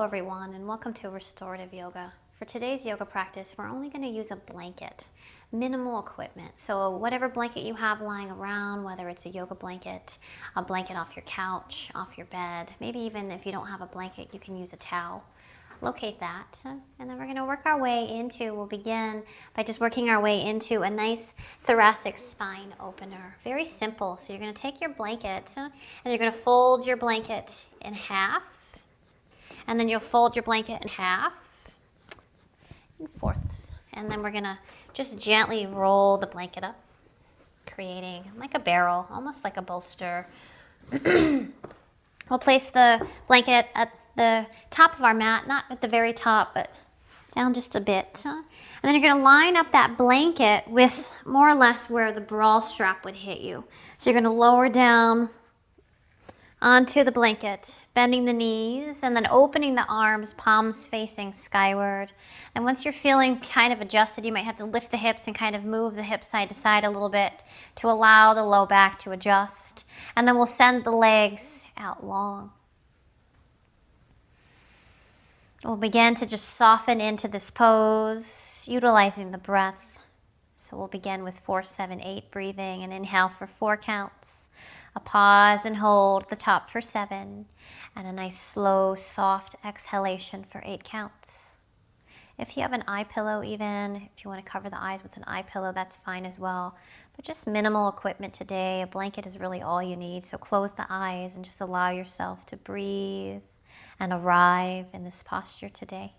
Hello everyone, and welcome to Restorative Yoga. For today's yoga practice, we're only going to use a blanket, minimal equipment. So whatever blanket you have lying around, whether it's a yoga blanket, a blanket off your couch, off your bed, maybe even if you don't have a blanket, you can use a towel. Locate that, and then we're going to work our way into, we'll begin by just working our way into a nice thoracic spine opener. Very simple. So you're going to take your blanket and you're going to fold your blanket in half. And then you'll fold your blanket in half, in fourths. And then we're gonna just gently roll the blanket up, creating like a barrel, almost like a bolster. We'll place the blanket at the top of our mat, not at the very top, but down just a bit. And then you're gonna line up that blanket with more or less where the bra strap would hit you. So you're gonna lower down onto the blanket, bending the knees, and then opening the arms, palms facing skyward. And once you're feeling kind of adjusted, you might have to lift the hips and kind of move the hips side to side a little bit to allow the low back to adjust. And then we'll send the legs out long. We'll begin to just soften into this pose, utilizing the breath. So we'll begin with 4, 7, 8 breathing, and inhale for 4 counts. A pause and hold at the top for 7, and a nice slow soft exhalation for 8 counts. If you have an eye pillow, even if you want to cover the eyes with an eye pillow, that's fine as well, but just minimal equipment today. A blanket is really all you need, so close the eyes and just allow yourself to breathe and arrive in this posture today.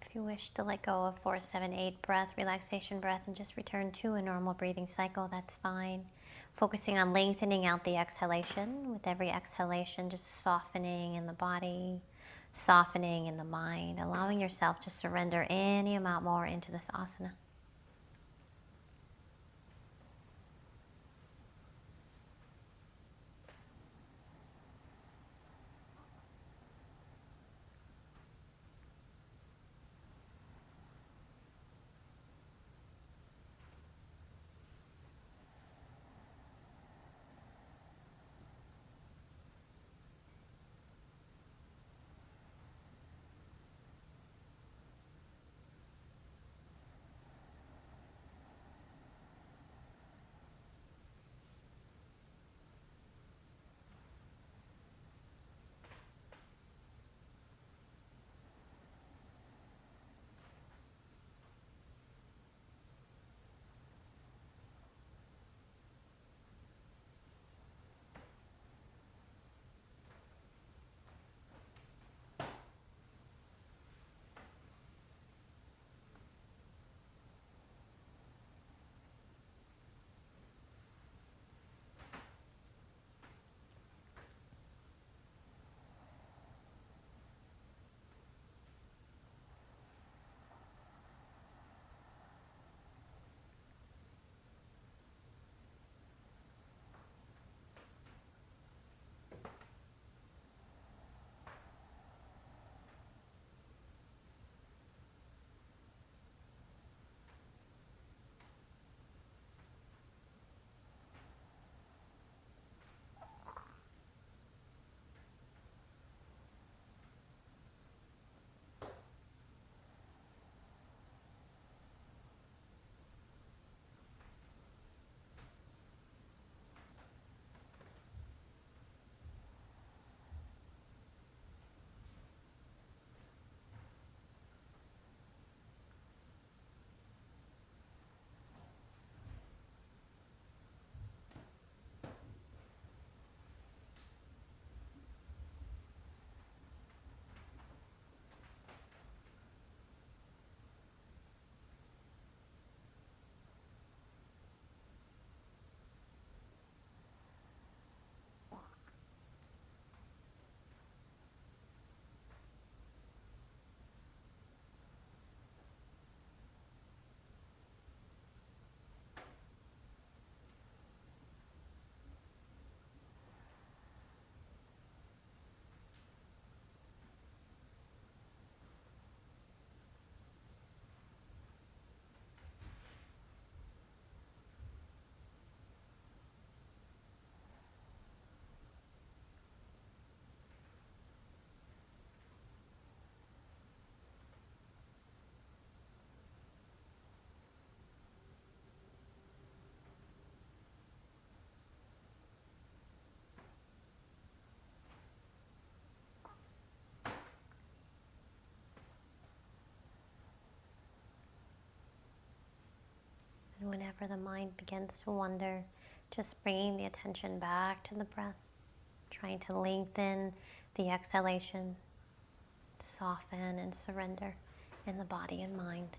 If you wish to let go of 4, 7, 8 breath, relaxation breath, and just return to a normal breathing cycle, that's fine. Focusing on lengthening out the exhalation. With every exhalation, just softening in the body, softening in the mind, allowing yourself to surrender any amount more into this asana. whenever the mind begins to wander, just bringing the attention back to the breath, trying to lengthen the exhalation, soften and surrender in the body and mind.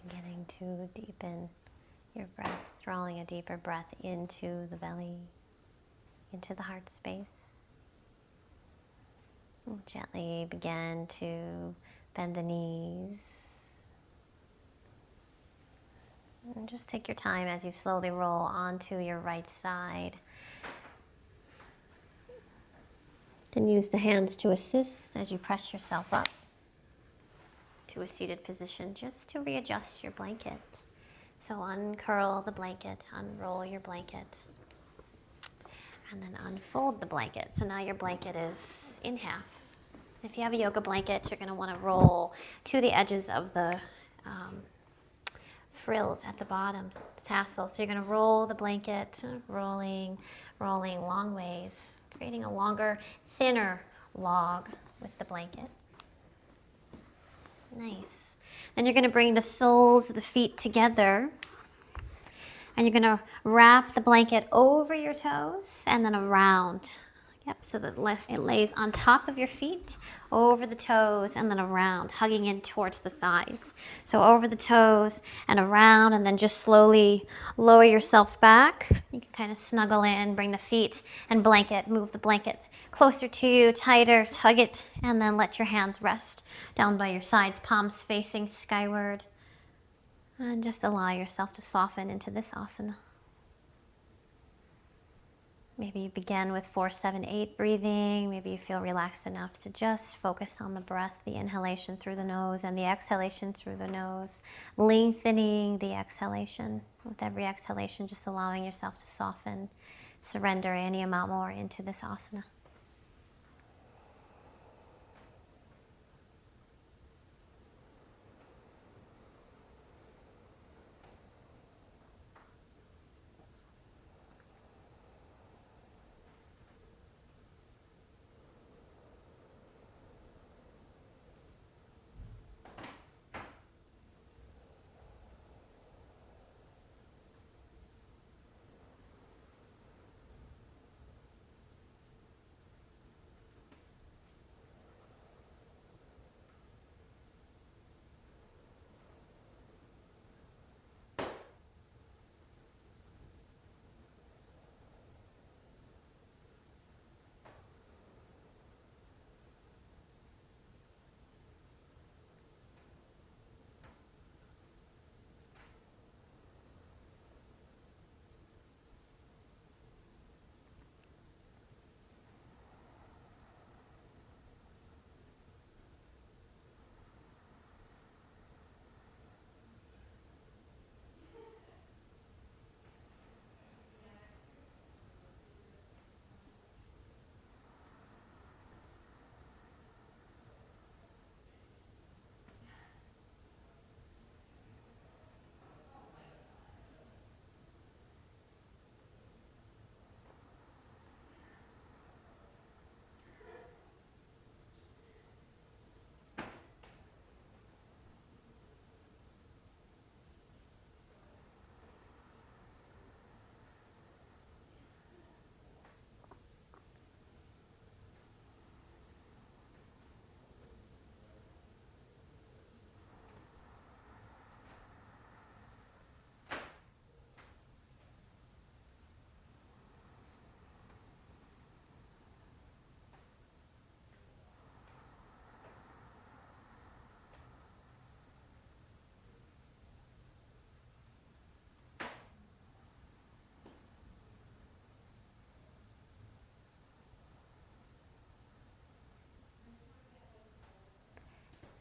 Beginning to deepen your breath, drawing a deeper breath into the belly, into the heart space. And gently begin to bend the knees. And just take your time as you slowly roll onto your right side. Then use the hands to assist as you press yourself up to a seated position, just to readjust your blanket. So uncurl the blanket, unroll your blanket, and then unfold the blanket. So now your blanket is in half. If you have a yoga blanket, you're going to want to roll to the edges of the frills at the bottom, tassel. So you're going to roll the blanket, rolling long ways, creating a longer, thinner log with the blanket. Nice. Then you're going to bring the soles of the feet together, and you're going to wrap the blanket over your toes and then around. Yep, so that it lays on top of your feet, over the toes, and then around, hugging in towards the thighs. So over the toes and around, and then just slowly lower yourself back. You can kind of snuggle in, bring the feet and blanket, move the blanket closer to you, tighter, tug it, and then let your hands rest down by your sides, palms facing skyward. And just allow yourself to soften into this asana. Maybe you begin with 4-7-8 breathing. Maybe you feel relaxed enough to just focus on the breath, the inhalation through the nose and the exhalation through the nose, lengthening the exhalation. With every exhalation, just allowing yourself to soften, surrender any amount more into this asana.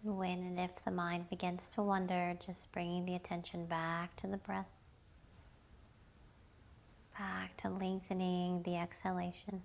When and if the mind begins to wander, just bringing the attention back to the breath, back to lengthening the exhalation.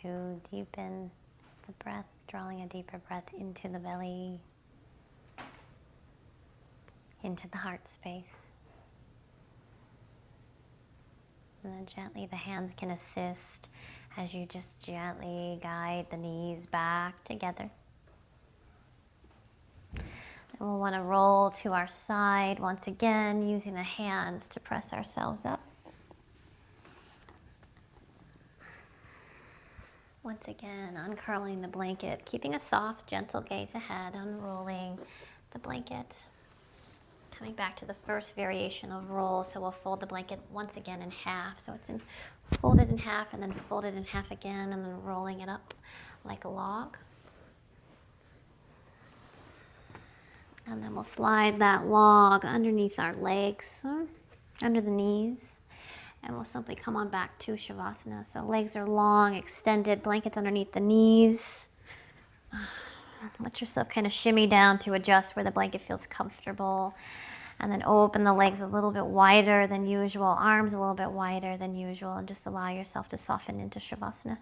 to deepen the breath, drawing a deeper breath into the belly, into the heart space. And then gently the hands can assist as you just gently guide the knees back together. Then we'll want to roll to our side once again, using the hands to press ourselves up. Once again, uncurling the blanket, keeping a soft, gentle gaze ahead, unrolling the blanket. Coming back to the first variation of roll, so we'll fold the blanket once again in half. So it's folded in half and then folded in half again, and then rolling it up like a log. And then we'll slide that log underneath our legs, under the knees. And we'll simply come on back to Shavasana. So legs are long, extended, blankets underneath the knees. Let yourself kind of shimmy down to adjust where the blanket feels comfortable. And then open the legs a little bit wider than usual, arms a little bit wider than usual, and just allow yourself to soften into Shavasana.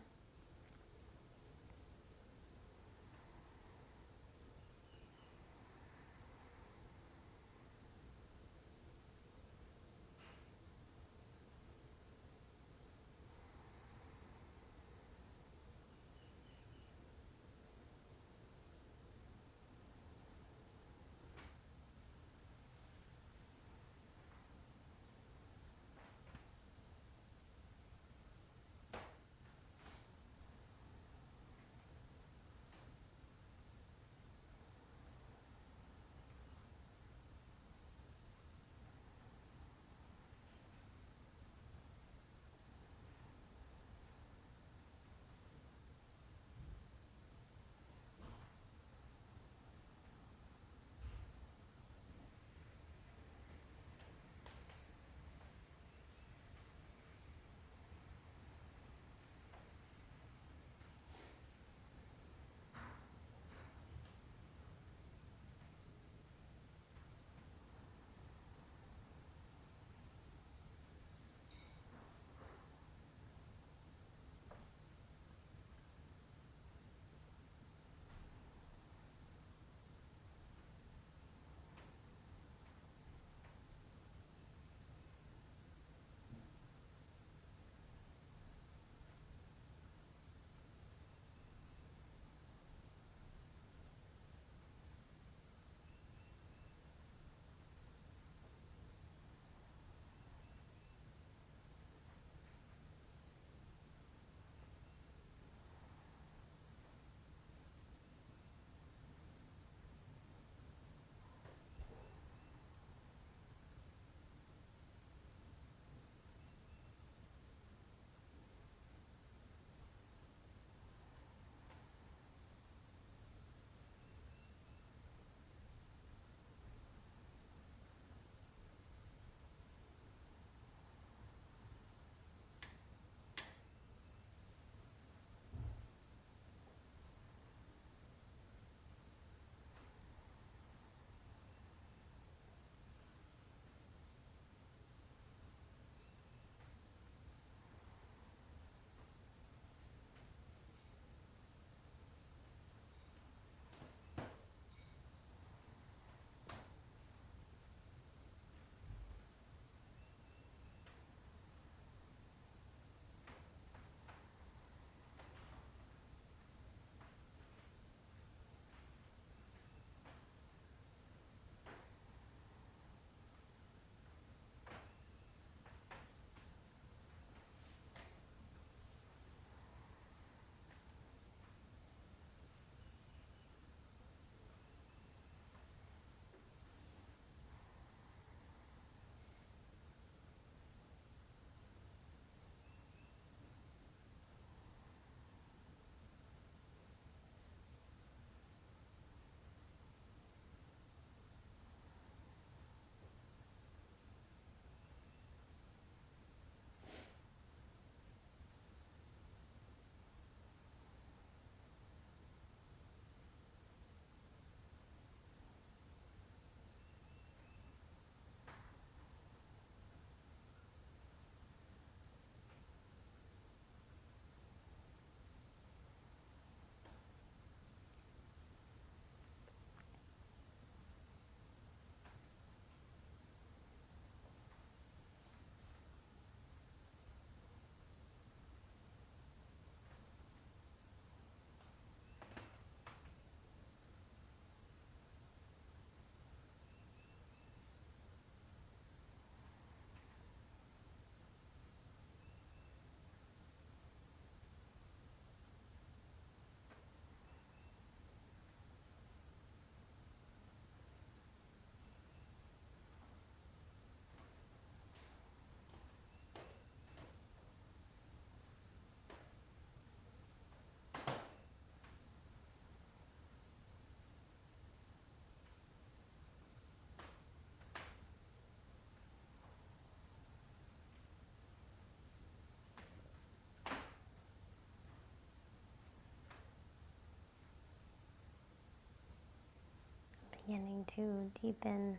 Beginning to deepen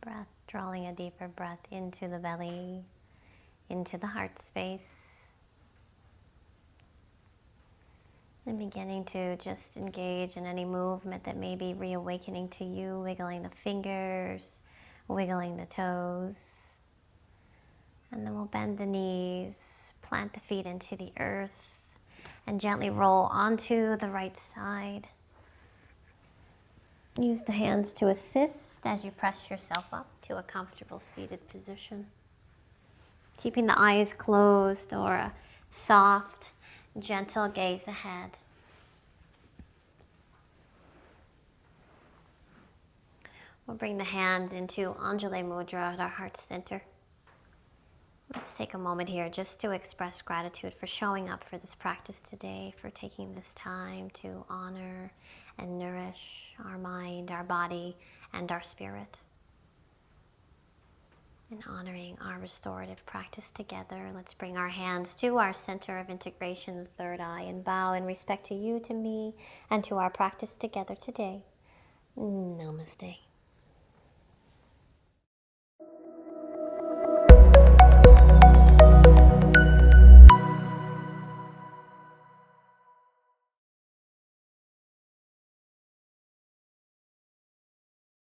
breath, drawing a deeper breath into the belly, into the heart space. And beginning to just engage in any movement that may be reawakening to you, wiggling the fingers, wiggling the toes. And then we'll bend the knees, plant the feet into the earth, and gently roll onto the right side. Use the hands to assist as you press yourself up to a comfortable seated position. Keeping the eyes closed or a soft, gentle gaze ahead. We'll bring the hands into Anjali Mudra at our heart center. Let's take a moment here just to express gratitude for showing up for this practice today, for taking this time to honor and nourish our mind, our body, and our spirit. And honoring our restorative practice together, let's bring our hands to our center of integration, the third eye, and bow in respect to you, to me, and to our practice together today. Namaste.